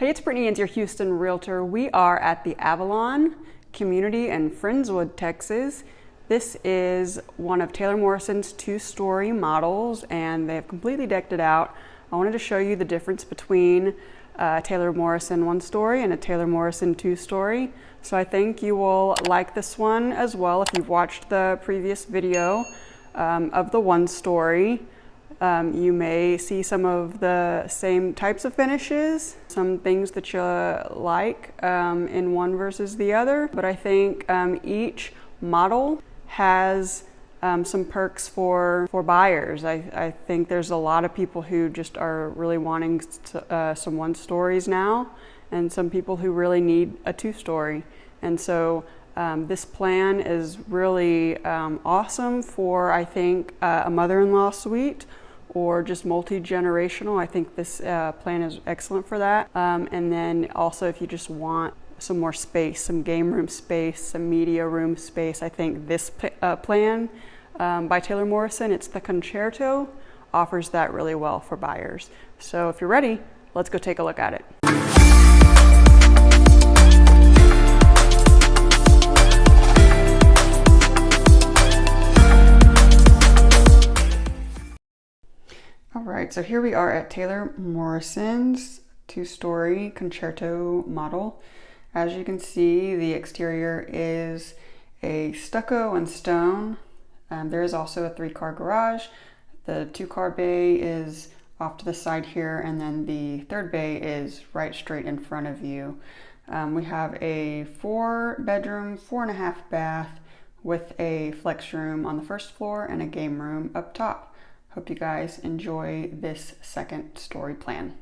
Hey, it's Brittany and your Houston Realtor. We are at the Avalon Community in Friendswood, Texas. This is one of Taylor Morrison's two-story models, and they have completely decked it out. I wanted to show you the difference between a Taylor Morrison one-story and a Taylor Morrison two-story. So I think you will like this one as well if you've watched the previous video of the one-story. You may see some of the same types of finishes, some things that you like in one versus the other, but I think each model has some perks for buyers. I think there's a lot of people who just are really wanting some one stories now, and some people who really need a two story. And so this plan is really awesome for, I think, a mother-in-law suite or just multi-generational. I think this plan is excellent for that. And then also if you just want some more space, some game room space, some media room space, I think this plan by Taylor Morrison, it's the Concerto, offers that really well for buyers. So if you're ready, let's go take a look at it. All right, so here we are at Taylor Morrison's two-story Concerto model. As you can see, the exterior is a stucco and stone. There is also a 3-car garage. The 2-car bay is off to the side here, and then the 3rd bay is right straight in front of you. We have a 4-bedroom, 4.5 bath with a flex room on the 1st floor and a game room up top. Hope you guys enjoy this second story plan.